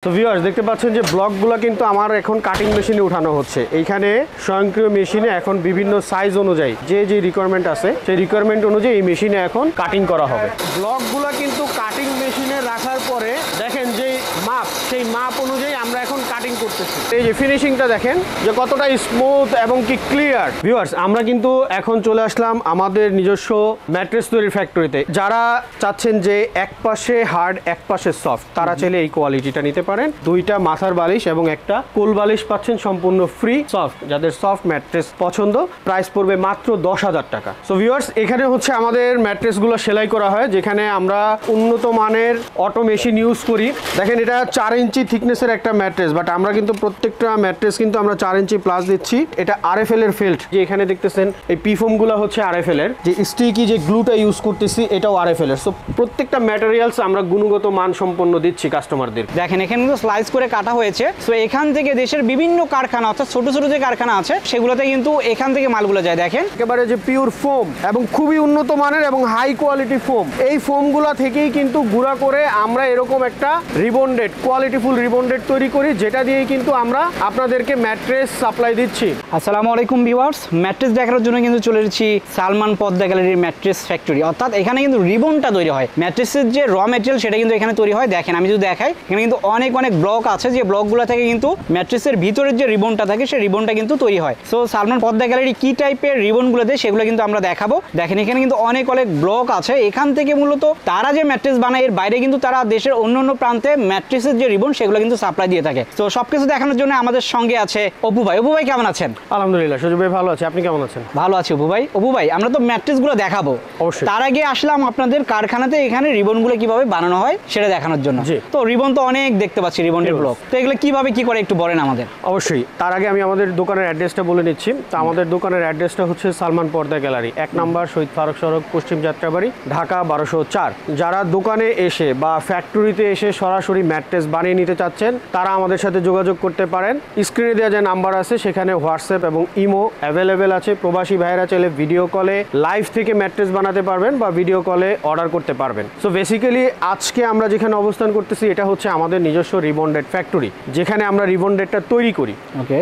তো ভিউয়ার্স দেখতে পাচ্ছেন যে ব্লকগুলো কিন্তু আমার এখন কাটিং মেশিনে উঠানো হচ্ছে। এইখানে স্বয়ংক্রিয় মেশিনে এখন বিভিন্ন সাইজ অনুযায়ী যে রিকোয়ারমেন্ট আছে সেই রিকোয়ারমেন্ট অনুযায়ী এই মেশিনে এখন কাটিং করা হবে। ব্লকগুলো কিন্তু কাটিং মেশিনে রাখার পরে দেখেন যে মাপ, সেই মাপ অনুযায়ী আমরা এখন কাটিং করতেছি। এই যে ফিনিশিংটা দেখেন যে কতটা স্মুথ এবং কি ক্লিয়ার। ভিউয়ার্স আমরা কিন্তু এখন চলে আসলাম আমাদের নিজস্ব ম্যাট্রেস তৈরির ফ্যাক্টরিতে। যারা চাচ্ছেন যে এক পাশে হার্ড এক পাশে সফট, তারা চাইলে এই কোয়ালিটিটা নিতে পারেন। দুইটা মাথার বালিশ এবং একটা কোল বালিশ পাচ্ছেন সম্পূর্ণ ফ্রি। সফট, যাদের সফট ম্যাট্রেস পছন্দ, প্রাইস পড়বে মাত্র 10,000 টাকা। সো ভিউয়ার্স এখানে হচ্ছে আমাদের ম্যাট্রেসগুলো সেলাই করা হয়, যেখানে আমরা উন্নত মানের অটো মেশিন ইউজ করি। দেখেন এটা 4 ইঞ্চি থিকনেসের একটা ম্যাট্রেস, বাট আমরা কিন্তু প্রত্যেকটা ম্যাট্রেস কিন্তু আমরা 4 ইঞ্চি প্লাস দিচ্ছি। এটা RFL এর ফেল্ট, যে এখানে দেখতেছেন এই পিফোমগুলো হচ্ছে RFL এর, যে স্টিকি যে গ্লুটা ইউজ করতেছি এটাও RFL এর। সো প্রত্যেকটা ম্যাটেরিয়ালস আমরা গুণগত মান সম্পন্ন দিচ্ছি কাস্টমারদের। দেখেন এখানে কিন্তু স্লাইস করে কাটা হয়েছে। সো এখান থেকে দেশের বিভিন্ন কারখানা, অর্থাৎ ছোট ছোট যে কারখানা আছে সেগুলোতে কিন্তু এখান থেকে মালগুলো যায়। দেখেন একেবারে যে পিওর ফোম এবং খুবই উন্নত মানের এবং হাই কোয়ালিটি ফোম, এই ফোমগুলা থেকেই কিন্তু গুঁড়া করে আমরা এরকম একটা রিবন্ডেড কোয়ালিটিফুল রিবন্ডেড তৈরি করি, যেটা দিয়েই কিন্তু আমরা আপনাদেরকে ম্যাট্রেস সাপ্লাই দিচ্ছি। আসসালামু আলাইকুম ভিউয়ার্স, ম্যাট্রেস দেখার জন্য কিন্তু চলে এসেছি সালমান পদ্মা গ্যালারির ম্যাট্রেস ফ্যাক্টরি। অর্থাৎ এখানে কিন্তু রিবনটা তৈরি হয়, ম্যাট্রেসের যে র ম্যাটেরিয়াল সেটা কিন্তু এখানে তৈরি হয়। দেখেন আমি যদি দেখাই, এখানে কিন্তু অনেক ব্লক আছে, যে ব্লকগুলো থেকে কিন্তু ম্যাট্রেসের ভিতরের যে রিবনটা থাকে সেই রিবনটা কিন্তু তৈরি হয়। সো সালমান পদ্মা গ্যালারি কি টাইপের রিবনগুলো দেয় সেগুলো কিন্তু আমরা দেখাবো। দেখেন এখানে কিন্তু অনেক ব্লক আছে। এখান থেকে মূলত তারা যে ম্যাট্রেস বানায়, এর বাইরে কিন্তু তারা দেশের অন্য প্রান্তে ম্যাট্রেসের যে রিবন সেগুলো কিন্তু সাপ্লাই দিয়ে থাকে। তো সবকিছু দেখানোর জন্য আমাদের সঙ্গে আছে অপু ভাই। অপু ভাই কেমন আছেন? আলহামদুলিল্লাহ সুজু ভাই ভালো আছে, আপনি কেমন আছেন? ভালো আছি অপু ভাই। অপু ভাই আমরা তো ম্যাট্রেসগুলো দেখাবো, অবশ্যই। তার আগে আসলাম আপনাদের কারখানাতে এখানে রিবনগুলো কিভাবে বানানো হয় সেটা দেখানোর জন্য। তো রিবন তো অনেক দেখতে পাচ্ছি, রিবনের ব্লক, তো এগুলো কিভাবে কি করে একটু বলেন আমাদের। অবশ্যই, তার আগে আমি আমাদের দোকানের অ্যাড্রেসটা বলে নিচ্ছি। তো আমাদের দোকানের অ্যাড্রেসটা হচ্ছে সালমান পর্দা গ্যালারি, 1 নম্বর শহীদ ফারুক সড়ক, পশ্চিম যাত্রাবাড়ি, ঢাকা 1204। যারা দোকানে এসে বা ফ্যাক্টরিতে এসে সরাসরি ম্যাট্রেস বানিয়ে নিতে চাচ্ছেন, তারা আমাদের সাথে যোগাযোগ করতে পারেন। স্ক্রিনে দেওয়া যে নাম্বার আছে সেখানে হোয়াটসঅ্যাপ এবং ইমো অ্যাভেলেবেল আছে। প্রবাসী ভাইয়েরা চাইলে ভিডিও কলে লাইভ থেকে ম্যাট্রেস বানাতে পারবেন বা ভিডিও কলে অর্ডার করতে পারবেন। সো বেসিক্যালি আজকে আমরা যেখানে অবস্থান করতেছি এটা হচ্ছে আমাদের নিজস্ব রিবন্ডেড ফ্যাক্টরি, যেখানে আমরা রিবন্ডেডটা তৈরি করি।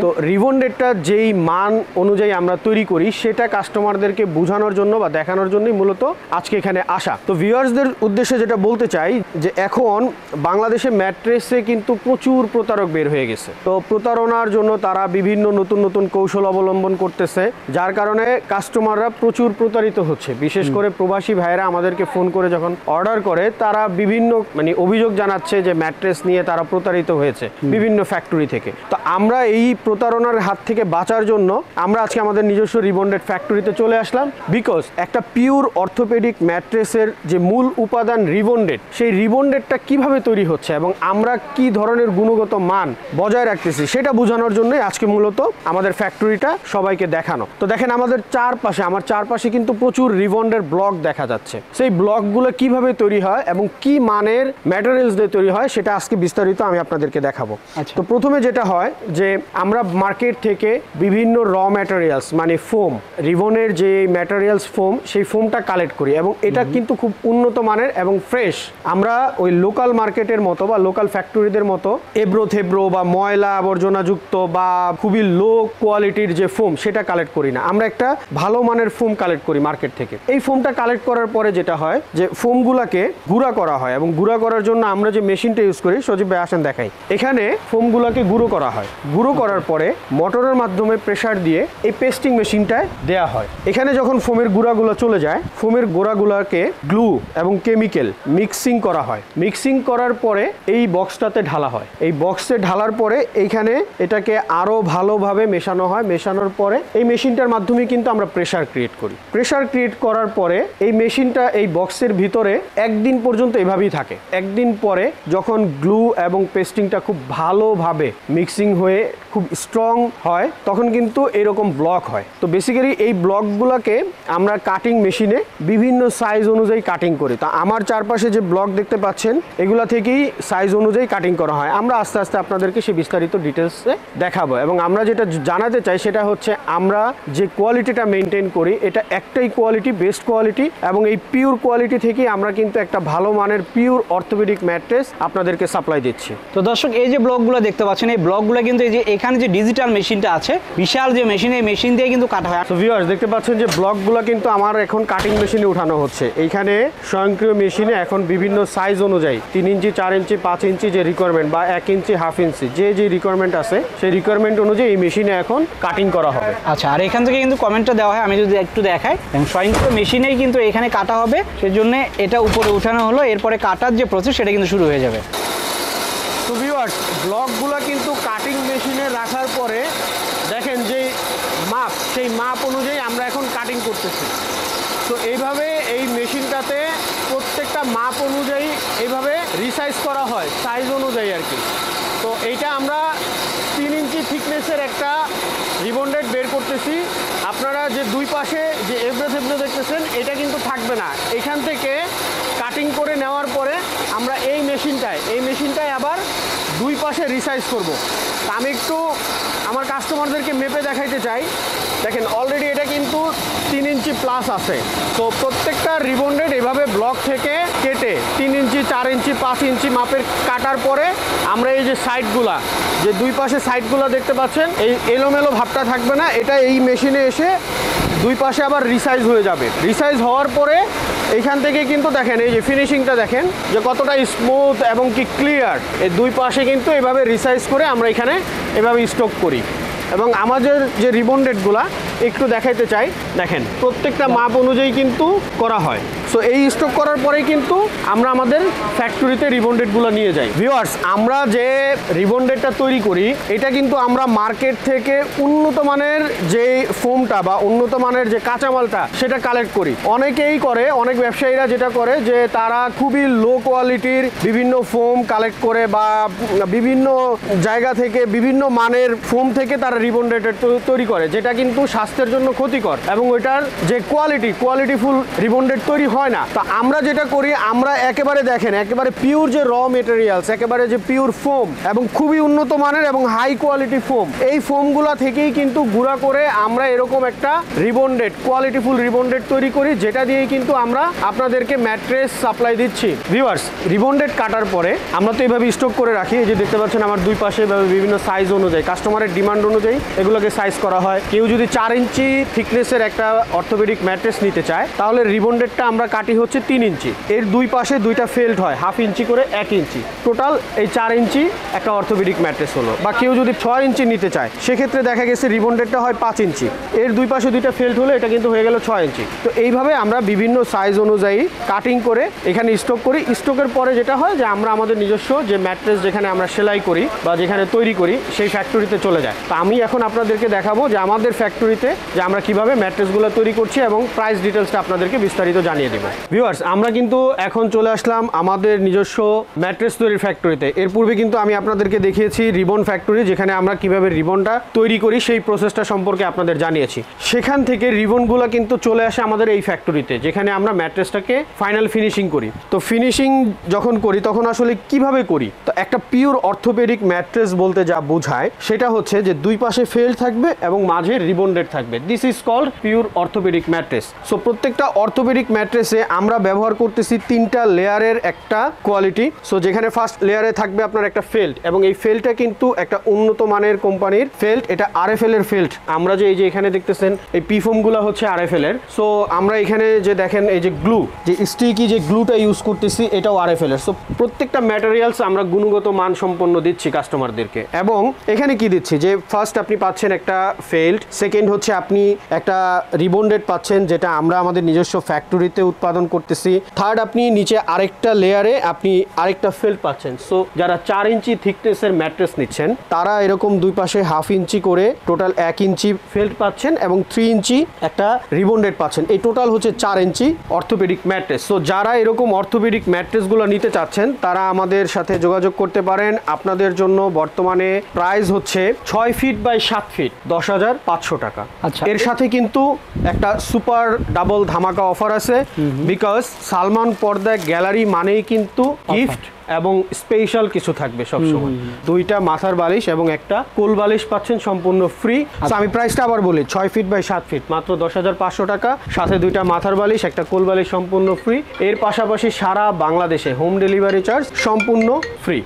তো রিবন্ডেডটা যেই মান অনুযায়ী আমরা তৈরি করি সেটা কাস্টমারদেরকে বোঝানোর জন্য বা দেখানোর জন্যই মূলত আজকে এখানে আসা। তো ভিউয়ার্সদের উদ্দেশ্যে যেটা বলতে চাই যে এখন বাংলাদেশে ম্যাট্রেসে কিন্তু প্রচুর প্রতারক বের হয়ে গেছে। তো প্রতারণার জন্য তারা বিভিন্ন নতুন কৌশল অবলম্বন করতেছে, যার কারণে কাস্টমাররা প্রচুর প্রতারিত হচ্ছে। বিশেষ করে প্রবাসী ভাইয়েরা আমাদেরকে ফোন করে যখন অর্ডার করে, তারা বিভিন্ন অভিযোগ জানাচ্ছে যে ম্যাট্রেস নিয়ে তারা প্রতারিত হয়েছে বিভিন্ন ফ্যাক্টরি থেকে। তো আমরা এই প্রতারণার হাত থেকে বাঁচার জন্য আমরা আজকে আমাদের নিজস্ব রিবন্ডেড ফ্যাক্টরিতে চলে আসলাম। বিকজ একটা পিওর অর্থোপেডিক ম্যাট্রেসের যে মূল উপাদান রিবন্ডেড, সেই রিবন্ডেডটা কিভাবে তৈরি হচ্ছে এবং আমরা কি ধরনের গুণগত মান বজায় রাখতেছি সেটা বোঝানোর জন্যই আজকে মূলত আমাদের ফ্যাক্টরিটা সবাইকে দেখানো। তো দেখেন আমাদের আমার চারপাশে কিন্তু প্রচুর রিবন্ডেড ব্লক দেখা যাচ্ছে। সেই ব্লকগুলো কিভাবে তৈরি হয় এবং কি মানের ম্যাটেরিয়ালস দিয়ে তৈরি হয় সেটা আজকে বিস্তারিত আমি আপনাদেরকে দেখাবো। তো প্রথমে যেটা হয় যে আমরা মার্কেট থেকে বিভিন্ন র ম্যাটেরিয়ালস ফোম, রিবনের যে ম্যাটেরিয়ালস ফোম, সেই ফোমটা কালেক্ট করি এবং এটা কিন্তু খুব উন্নত মানের এবং ফ্রেশ। আমরা ওই লোকাল মার্কেটের মতো বা লোকাল ফ্যাক্টরিদের মতো এবড়ো থেবড়ো বা ময়লা আবর্জনাযুক্ত বা খুবই লো কোয়ালিটির যে ফোম সেটা কালেক্ট করি না। আমরা একটা ভালো মানের ফোম কালেক্ট করি মার্কেট থেকে। এই ফোমটা কালেক্ট করার পরে যেটা হয় যে ফোমগুলাকে গুঁড়া করা হয় এবং গুঁড়া করার জন্য আমরা যে মেশিনটা ইউজ করি, সজীব ভাই আসেন দেখাই। এখানে ফোমগুলাকে গুঁড়ো করা হয়। গুঁড়ো করার পরে মোটরের মাধ্যমে প্রেসার দিয়ে এই পেস্টিং মেশিনটায় দেয়া হয়। এখানে যখন ফোমের গুঁড়াগুলো চলে যায়, ফোমের গোড়াগুলোকে গ্লু এবং কেমিক্যাল মিক্সিং করা হয়। মিক্সিং করার পরে এই বক্সটাতে ঢালা হয়। এই বক্সে ঢালার পরে এইখানে এটাকে আরো ভালোভাবে মেশানো হয়। মেশানোর পরে এই মেশিনটার মাধ্যমে কিন্তু আমরা প্রেসার ক্রিয়েট করি। প্রেসার ক্রিয়েট করার পরে এই মেশিনটা এই বক্সের ভিতরে একদিন পর্যন্ত এভাবেই থাকে। একদিন পরে যখন গ্লু এবং পেস্টিংটা খুব ভালোভাবে মিক্সিং হয়ে খুব স্ট্রং হয়, তখন কিন্তু এরকম ব্লক হয়। তো বেসিক্যালি এই ব্লকগুলোকে আমরা কাটিং মেশিনে বিভিন্ন সাইজ অনুযায়ী কাটিং করি। তো আমার চারপাশে যে ব্লক দেখতে পাচ্ছেন, এগুলা থেকেই সাইজ অনুযায়ী কাটিং করা হয়। আমরা আস্তে আস্তে আপনাদেরকে সেই বিস্তারিত ডিটেলসে দেখাবো, এবং আমরা যেটা জানাতে চাই সেটা হচ্ছে আমরা যে কোয়ালিটিটা মেনটেন করি এটা একটাই কোয়ালিটি, বেস্ট কোয়ালিটি, এবং এই পিওর কোয়ালিটি থেকেই আমরা কিন্তু একটা ভালো মানের পিওর অর্থোপেডিক ম্যাট্রেস আপনাদেরকে সাপ্লাই দিচ্ছি। তো দর্শক, এই যে ব্লকগুলো দেখতে পাচ্ছেন, এই ব্লকগুলো কিন্তু এই যে এখানে যে ডিজিটাল মেশিনটা আছে, বিশাল যে মেশিন, এই মেশিন দিয়ে কিন্তু কাটা হয়। তো ভিউয়ার্স দেখতে পাচ্ছেন যে ব্লকগুলো কিন্তু আমার এখন কাটিং মেশিনে উঠানো হচ্ছে। এইখানে স্বয়ংক্রিয় মেশিনে এখন বিভিন্ন সাইজ অনুযায়ী 3 ইঞ্চি, 4 ইঞ্চি, 5 ইঞ্চি যে রিকোয়ারমেন্ট, বা 1 ইঞ্চি, হাফ ইঞ্চি, যে রিকোয়ারমেন্ট আছে সেই রিকোয়ারমেন্ট অনুযায়ী এই মেশিনে এখন কাটিং করা হবে। আচ্ছা, আর এখান থেকে কিন্তু কমেন্টটা দেওয়া হয়, আমি যদি একটু দেখাই, স্বয়ংক্রিয় মেশিনেই কিন্তু এখানে কাটা হবে, সেজন্য এটা উপরে উঠানো হলো, এরপরে কাটার যে প্রসেস সেটা কিন্তু শুরু হয়ে যাবে। তো ভিউয়ার্স, ব্লকগুলো কিন্তু কাটিং মেশিনে রাখার পরে দেখেন যে মাপ, সেই মাপ অনুযায়ী আমরা এখন কাটিং করতেছি। তো এইভাবে এই মেশিনটাতে প্রত্যেকটা মাপ অনুযায়ী এইভাবে রিসাইজ করা হয়, সাইজ অনুযায়ী আর কি। তো এইটা আমরা 3 ইঞ্চি থিকনেসের একটা রিবন্ডেড বের করতেছি। আপনারা যে দুই পাশে যে এবড়ো থেবড়ো দেখতেছেন এটা কিন্তু থাকবে না। এখান থেকে কাটিং করে নেওয়ার পরে আমরা এই মেশিনটায় আবার দুই পাশে রিসাইজ করব। তা আমি একটু আমার কাস্টমারদেরকে মেপে দেখাইতে চাই। দেখেন অলরেডি এটা কিন্তু 3 ইঞ্চি প্লাস আছে। তো প্রত্যেকটা রিবন্ডেড এভাবে ব্লক থেকে কেটে 3 ইঞ্চি, 4 ইঞ্চি, 5 ইঞ্চি মাপের কাটার পরে আমরা এই যে সাইডগুলা, যে দুই পাশে সাইডগুলো দেখতে পাচ্ছেন, এই এলোমেলো ভাবটা থাকবে না। এটা এই মেশিনে এসে দুই পাশে আবার রিসাইজ হয়ে যাবে। রিসাইজ হওয়ার পরে এইখান থেকে কিন্তু দেখেন এই যে ফিনিশিংটা দেখেন যে কতটা স্মুথ এবং কি ক্লিয়ার। এই দুই পাশে কিন্তু এভাবে রিসাইজ করে আমরা এখানে এভাবে স্টক করি। এবং আমাদের যে রিবন্ডেডগুলা একটু দেখাইতে চাই, দেখেন প্রত্যেকটা মাপ অনুযায়ী কিন্তু করা হয়। সো এই স্টক করার পরেই কিন্তু আমরা আমাদের ফ্যাক্টরিতে রিবন্ডেডগুলো নিয়ে যাই। ভিউয়ার্স, আমরা যে রিবন্ডেডটা তৈরি করি এটা কিন্তু আমরা মার্কেট থেকে উন্নত মানের যে ফোমটা বা উন্নত মানের যে কাঁচামালটা সেটা কালেক্ট করি। অনেকেই করে, অনেক ব্যবসায়ীরা যেটা করে যে তারা খুবই লো কোয়ালিটির বিভিন্ন ফোম কালেক্ট করে বা বিভিন্ন জায়গা থেকে বিভিন্ন মানের ফোম থেকে তারা রিবন্ডেড তৈরি করে, যেটা কিন্তু স্বাস্থ্যের জন্য ক্ষতিকর এবং ওইটার যে কোয়ালিটিফুল রিবন্ডেড তৈরি হয় না। তো আমরা যেটা করি, আমরা একেবারে দেখেন একেবারে পিওর যে র মেটেরিয়ালস, একেবারে যে পিওর ফোম এবং খুবই উন্নত মানের এবং হাই কোয়ালিটি ফোম, এই ফোমগুলা থেকেই কিন্তু গুঁড়া করে আমরা এরকম একটা রিবন্ডেড কোয়ালিটিফুল রিবন্ডেড তৈরি করি, যেটা দিয়ে কিন্তু আমরা আপনাদেরকে ম্যাট্রেস সাপ্লাই দিচ্ছি। ভিউয়ার্স, রিবন্ডেড কাটার পরে আমরা তো এইভাবে স্টক করে রাখি। এই যে দেখতে পাচ্ছেন আমার দুই পাশে বিভিন্ন সাইজ অনুযায়ী, কাস্টমারের ডিমান্ড অনুযায়ী এগুলোকে সাইজ করা হয়। কেউ যদি 4 ইঞ্চি থিকনেসের একটা অর্থোপেডিক ম্যাট্রেস নিতে চায় তাহলে রিবন্ডেডটা আমরা কাটি হচ্ছে 3 ইঞ্চি। এর দুই পাশে দুইটা ফেল্ড হয়, হাফ ইঞ্চি করে 1 ইঞ্চি, টোটাল এই 4 ইঞ্চি একটা অর্থোপেডিক ম্যাট্রেস হলো। বা কেউ যদি 6 ইঞ্চি নিতে চায় সেক্ষেত্রে দেখা গেছে রিবন্ডেডটা হয় 5 ইঞ্চি, এর দুই পাশে দুইটা ফেল্ড হলে এটা কিন্তু হয়ে গেল 6 ইঞ্চি। তো এইভাবে আমরা বিভিন্ন সাইজ অনুযায়ী কাটিং করে এখানে স্টক করি। স্টকের পরে যেটা হয় যে আমরা আমাদের নিজস্ব যে ম্যাট্রেস যেখানে আমরা সেলাই করি বা যেখানে তৈরি করি সেই ফ্যাক্টরিতে চলে যায়। তো আমি এখন আপনাদেরকে দেখাবো যে আমাদের ফ্যাক্টরিতে যে আমরা কিভাবে ম্যাট্রেসগুলো তৈরি করছি এবং প্রাইস ডিটেলসটা আপনাদেরকে বিস্তারিত জানিয়ে দেব। ভিউয়ার্স, আমরা কিন্তু এখন চলে আসলাম আমাদের নিজস্ব ম্যাট্রেস তৈরির ফ্যাক্টরিতে। এর পূর্বে কিন্তু আমি আপনাদেরকে দেখিয়েছি রিবন ফ্যাক্টরি, যেখানে আমরা কিভাবে রিবনটা তৈরি করি সেই প্রসেসটা সম্পর্কে আপনাদের জানিয়েছি। সেখান থেকে রিবনগুলো কিন্তু চলে আসে আমাদের এই ফ্যাক্টরিতে, যেখানে আমরা ম্যাট্রেসটাকে ফাইনাল ফিনিশিং করি। তো ফিনিশিং যখন করি তখন আসলে কিভাবে করি, তো একটা পিওর অর্থোপেডিক ম্যাট্রেস বলতে যা বোঝায় সেটা হচ্ছে যে দুই পাশে ফেল্ড থাকবে এবং মাঝে রিবন্ডেড থাকবে। This is called pure orthopaedic mattress. So প্রত্যেকটা অর্থোপেডিক ম্যাট্রেসে আমরা ব্যবহার করতেছি 3টা লেয়ারের একটা কোয়ালিটি। সো যেখানে ফার্স্ট লেয়ারে থাকবে আপনার একটা ফেল্ড, এবং এই ফেল্ডটা কিন্তু একটা উন্নত মানের কোম্পানির ফেল্ড, এটা RFL এর ফেল্ড। আমরা যে এই যে এখানে দেখতেছেন এই পি ফোমগুলো হচ্ছে RFL এর। সো আমরা এখানে যে দেখেন এই যে গ্লু, যে স্টিকি যে গ্লুটা ইউজ করতেছি এটাও RFL এর। সো প্রত্যেকটা ম্যাটেরিয়ালস আমরা গুণগত মান সম্পন্ন দিচ্ছি কাস্টমারদেরকে। এবং এখানে কি দিচ্ছি যে ফার্স্ট আপনি পাচ্ছেন একটা ফেল্ড, সেকেন্ড হচ্ছে আপনি একটা রিবন্ডেড পাচ্ছেন যেটা আমরা আমাদের নিজস্ব ফ্যাক্টরিতে উৎপাদন করতেছি, থার্ড আপনি নিচে আরেকটা লেয়ারে আপনি আরেকটা ফেল্ড পাচ্ছেন। সো যারা 4 ইঞ্চি থিকনেসের ম্যাট্রেস নিচ্ছেন তারা এরকম দুই পাশে হাফ ইঞ্চি করে টোটাল 1 ইঞ্চি ফেল্ড পাচ্ছেন এবং 3 ইঞ্চি একটা রিবন্ডেড পাচ্ছেন। এই টোটাল হচ্ছে 4 ইঞ্চি অর্থোপেডিক ম্যাট্রেস। সো যারা এরকম অর্থোপেডিক ম্যাট্রেসগুলো নিতে চাচ্ছেন তারা আমাদের সাথে যোগাযোগ করতে পারেন। আপনাদের জন্য বর্তমানে প্রাইস হচ্ছে 6 ফিট বাই 7 ফিট 10,500 টাকা। আচ্ছা, এর সাথে কিন্তু একটা সুপার ডাবল ধামাকা অফার আছে, বিকজ সালমান পর্দা গ্যালারি মানেই কিন্তু গিফট এবং স্পেশাল কিছু থাকবে সবসময়। দুইটা মাথার বালিশ এবং একটা কোল বালিশ পাচ্ছেন সম্পূর্ণ ফ্রি। আমি প্রাইসটা আবার বলি, 6 ফিট বাই 7 ফিট মাত্র 10,500 টাকা, সাথে দুইটা মাথার বালিশ একটা কোল বালিশ সম্পূর্ণ ফ্রি। এর পাশাপাশি সারা বাংলাদেশে হোম ডেলিভারি চার্জ সম্পূর্ণ ফ্রি।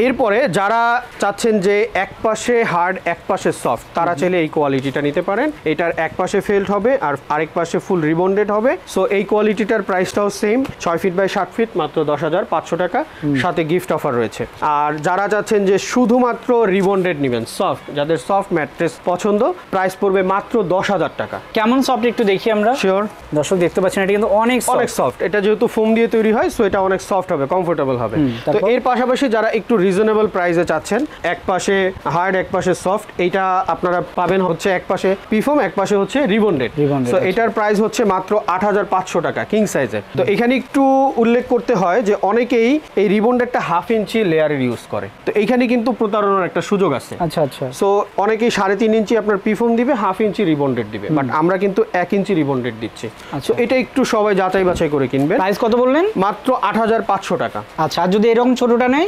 এরপরে যারা চাচ্ছেন যে এক পাশে হার্ড এক পাশে সফট, তারা চাইলে এই কোয়ালিটিটা নিতে পারেন। এটার এক পাশে ফেল্ট হবে আর আরেক পাশে ফুল রিবন্ডেড হবে। সো এই কোয়ালিটিটার প্রাইসটাও সেম, 6 ফিট বাই 7 ফিট মাত্র 10,500 টাকা, সাথে গিফট অফার রয়েছে। আর যারা চাচ্ছেন যে শুধুমাত্র রিবন্ডেড নেবেন সফট, যাদের সফট ম্যাট্রেস পছন্দ, প্রাইস পড়বে মাত্র 10,000 টাকা। কেমন সফট একটু দেখি আমরা। শিওর দর্শক দেখতে পাচ্ছেন এটা কিন্তু অনেক সফট। এটা যেহেতু ফোম দিয়ে তৈরি হয়, সো এটা অনেক সফট হবে, কমফোর্টেবল হবে। তো এর পাশাপাশি যারা একটু রিজনেবল প্রাইসে চাচ্ছেন, এক পাশে হার্ড এক পাশে সফট, এইটা আপনারা পাবেন হচ্ছে এক পাশে পিফোম এক পাশে হচ্ছে রিবন্ডেড। সো এটার প্রাইস হচ্ছে মাত্র 8,500 টাকা কিং সাইজের। তো এখানে একটু উল্লেখ করতে হয় যে অনেকেই এই রিবন্ডেডটা 1/2 ইঞ্চি লেয়ারের ইউজ করে, তো এইখানে কিন্তু প্রতারণার একটা সুযোগ আছে। আচ্ছা আচ্ছা। সো অনেকেই 3.5 ইঞ্চি আপনার পিফোম দিবে, 1/2 ইঞ্চি রিবন্ডেড দিবে, বাট আমরা কিন্তু 1 ইঞ্চি রিবন্ডেড দিচ্ছি। সো এটা একটু সবাই যাচাই বাছাই করে কিনবেন। প্রাইস কত বললেন? মাত্র 8,500 টাকা। আচ্ছা, আর যদি এরকম ছোটটা নেয়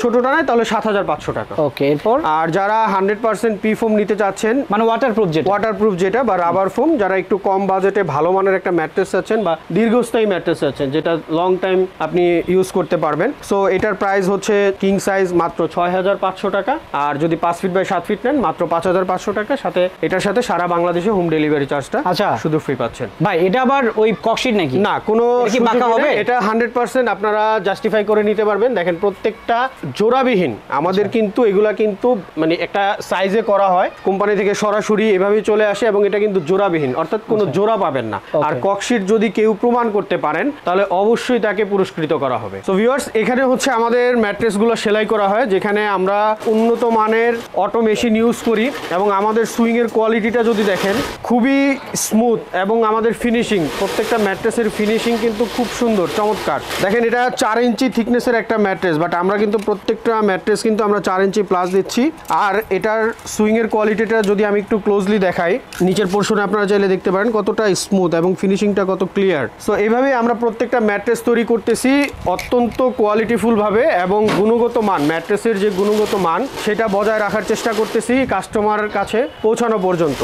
তাহলে 7,500 টাকা। ওকে, এরপর আর যারা 100% পি ফোম নিতে চাচ্ছেন, মানে ওয়াটারপ্রুফ যেটা বা রাবার ফোম, যারা একটু কম বাজেটে ভালো মানের একটা ম্যাট্রেস চাচ্ছেন বা দীর্ঘস্থায়ী ম্যাট্রেস চাচ্ছেন যেটা লং টাইম আপনি ইউজ করতে পারবেন, সো এটার প্রাইস হচ্ছে কিং সাইজ মাত্র 6,500 টাকা। আর যদি 5 ফিট বাই 7 ফিট নেন মাত্র 5,500 টাকা, সাথে এটার সাথে সারা বাংলাদেশে হোম ডেলিভারি চার্জটা শুধু ফ্রি পাচ্ছেন। ভাই এটা আবার ওই ককশিট নাকি? না, কোনো কি বাঁকা হবে? এটা 100% আপনারা জাস্টিফাই করে নিতে পারবেন। দেখেন প্রত্যেকটা জোড়াবিহীন, আমাদের কিন্তু এগুলা কিন্তু মানে একটা সাইজে করা হয়, কোম্পানি থেকে সরাসরি এভাবেই চলে আসে এবং এটা কিন্তু জোড়াবিহীন, অর্থাৎ কোনো জোড়া পাবেন না। আর ককশিট যদি কেউ প্রমাণ করতে পারেন তাহলে অবশ্যই তাকে পুরস্কৃত করা হবে। সো ভিউয়ার্স, এখানে হচ্ছে আমাদের ম্যাট্রেসগুলো সেলাই করা হয়, যেখানে আমরা উন্নত মানের অটো মেশিন ইউজ করি এবং আমাদের সুইং এর কোয়ালিটিটা যদি দেখেন খুবই স্মুথ এবং আমাদের ফিনিশিং, প্রত্যেকটা ম্যাট্রেসের ফিনিশিং কিন্তু খুব সুন্দর চমৎকার। দেখেন এটা 4 ইঞ্চি থিকনেসের একটা ম্যাট্রেস, বাট আমরা কিন্তু প্রত্যেকটা ম্যাট্রেস কিন্তু আমরা 4 ইঞ্চি প্লাস দিচ্ছি। আর এটার সুইং এর কোয়ালিটিটা যদি আমি একটু ক্লোজলি দেখাই, নিচের পোর্শনে আপনারা চাইলে দেখতে পারেন কতটা স্মুথ এবং ফিনিশিংটা কত ক্লিয়ার। সো এইভাবে আমরা প্রত্যেকটা ম্যাট্রেস তৈরি করতেছি অত্যন্ত কোয়ালিটিফুল ভাবে এবং গুণগত মান, ম্যাট্রেসের যে গুণগত মান সেটা বজায় রাখার চেষ্টা করতেছি কাস্টমারের কাছে পৌঁছানো পর্যন্ত।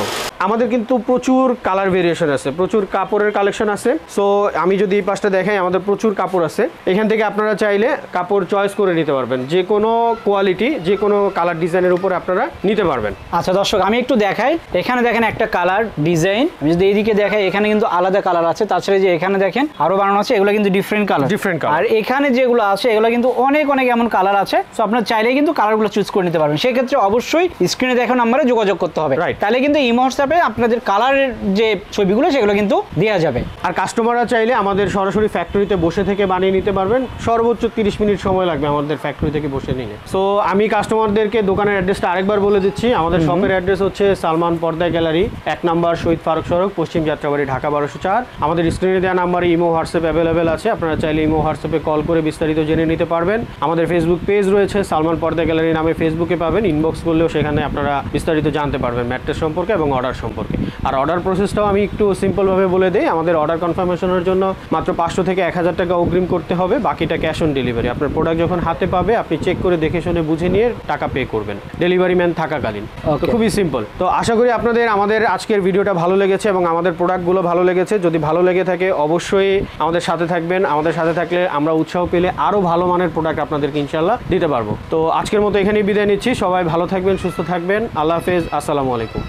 আমাদের কিন্তু প্রচুর কালার ভেরিয়েশন আছে, প্রচুর কাপড়ের কালেকশন আছে। সো আমি যদি এই পাশটা দেখাই, আমাদের প্রচুর কাপড় আছে, এখান থেকে আপনারা চাইলে কাপড় চয়েস করে নিতে পারবেন, যে কোনো কোয়ালিটি যে কোনো কালার ডিজাইনের উপর আপনারা নিতে পারবেন। আচ্ছা দর্শক, আমি একটু দেখাই, এখানে দেখেন একটা কালার ডিজাইন, আমি যদি এইদিকে দেখাই এখানে কিন্তু আলাদা কালার আছে, তাছাড়া যে এখানে দেখেন আরো বানানো আছে, এগুলো কিন্তু ডিফারেন্ট কালার। আর এখানে যেগুলো আছে এগুলো কিন্তু অনেক এমন কালার আছে, সো আপনারা চাইলেই কিন্তু কালারগুলো চুজ করে নিতে পারবেন। সেক্ষেত্রে অবশ্যই স্ক্রিনে দেখানো নাম্বারে যোগাযোগ করতে হবে, তাহলে কিন্তু ইমো হোয়াটসঅ্যাপে আপনাদের কালারের যে ছবিগুলো সেগুলো কিন্তু দেওয়া যাবে। আর কাস্টমাররা চাইলে আমাদের সরাসরি ফ্যাক্টরিতে বসে থেকে বানিয়ে নিতে পারবেন, সর্বোচ্চ 30 মিনিট সময় লাগবে আমাদের ফ্যাক্টরি থেকে বসে নিলে। সো আমি কাস্টমারদেরকে দোকানের অ্যাড্রেসটা আরেকবার বলে দিচ্ছি। আমাদের শপের অ্যাড্রেস হচ্ছে সালমান পর্দা গ্যালারি, 1 নম্বর শহীদ ফারুক সড়ক, পশ্চিম যাত্রাবাড়ি, ঢাকা 1204। আমাদের স্ক্রিনে দেওয়া নাম্বারে ইমো হোয়াটসঅ্যাপ অ্যাভেলেবেল আছে, আপনারা চাইলে ইমো হোয়াটসঅ্যাপে কল করে বিস্তারিত জেনে নিতে পারবেন। আমাদের ফেসবুক পেজ রয়েছে, সালমান পর্দা গ্যালারি নামে ফেসবুকে পাবেন, ইনবক্স করলেও সেখানে আপনারা বিস্তারিত জানতে পারবেন ম্যাট্রেস সম্পর্কে এবং অর্ডার সম্পর্কে। আর অর্ডার প্রসেসটাও আমি একটু সিম্পলভাবে বলে দিই। আমাদের অর্ডার কনফার্মেশনের জন্য মাত্র 500 থেকে 1000 টাকা অগ্রিম করতে হবে, বাকিটা ক্যাশ অন ডেলিভারি। আপনার প্রোডাক্ট যখন হাতে পাবে আপনি চেক করে দেখে শুনে বুঝে নিয়ে টাকা পে করবেন ডেলিভারি ম্যান থাকাকালীন। তো খুবই সিম্পল। তো আশা করি আপনাদের আমাদের আজকের ভিডিওটা ভালো লেগেছে এবং আমাদের প্রোডাক্টগুলো ভালো লেগেছে। যদি ভালো লেগে থাকে অবশ্যই আমাদের সাথে থাকবেন, আমাদের সাথে থাকলে আমরা উৎসাহ পেলে আরও ভালো মানের প্রোডাক্ট আপনাদেরকে ইনশাল্লাহ দিতে পারবো। তো আজকের মতো এখানেই বিদায় নিচ্ছি, সবাই ভালো থাকবেন, সুস্থ থাকবেন, আল্লাহ হাফেজ, আসসালামু আলাইকুম।